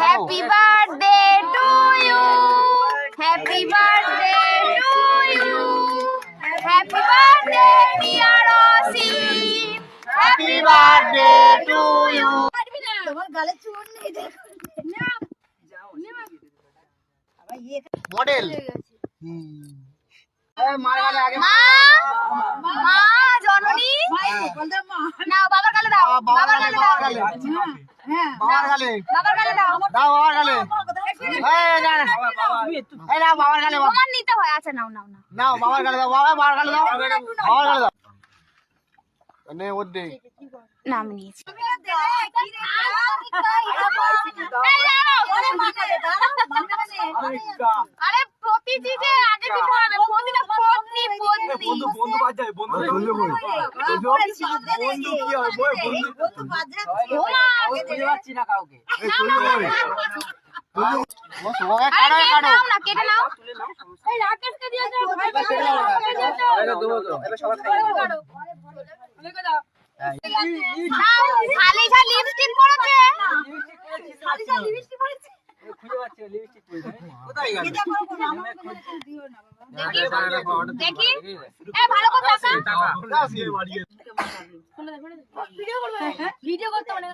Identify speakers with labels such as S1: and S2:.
S1: Happy birthday to you, happy birthday to you, happy birthday dear Asim, happy birthday to you. তোমার গালে চুল নেই দেখো।
S2: মডেল
S1: মা জননী না, বাবার গালে দাও, বাবার গালে দাও,
S2: বাবার গালে
S1: বাবার গালে দাও,
S2: দাও, বাবার গালে এই না বাবার গালে
S1: তোমার নিতে হয়। আচ্ছা নাও নাও নাও
S2: নাও, বাবার গালে দাও, বাবার গালে দাও, বাবার গালে দাও। নে ওর দে
S1: না, আমি নিয়েছি। আরে প্রতিটি যে আগে দিতে হবে, প্রতিটা পত্নী পত্নী
S3: বন্ধু বাদ যায়, বন্ধু বন্ধু কি হয় বন্ধু বুঝতে পারছি না কাউকে।
S1: আরে কেটে নাও না, কেটে নাও। এই রাকেশকে দিয়ে দাও, ভাই কেটে দাও,
S3: এটা সবাই খাই।
S1: খালি যা লিপস্টিক পড়েছে,
S3: খালি যা লিপস্টিক পড়েছে খুঁজে পাচ্ছি না, লিপস্টিক পড়েছে কোথায় গেল?
S1: দেখি এ ভালো করে তাকা।
S3: টাকা
S2: দাও
S1: ভিডিও করতে মানে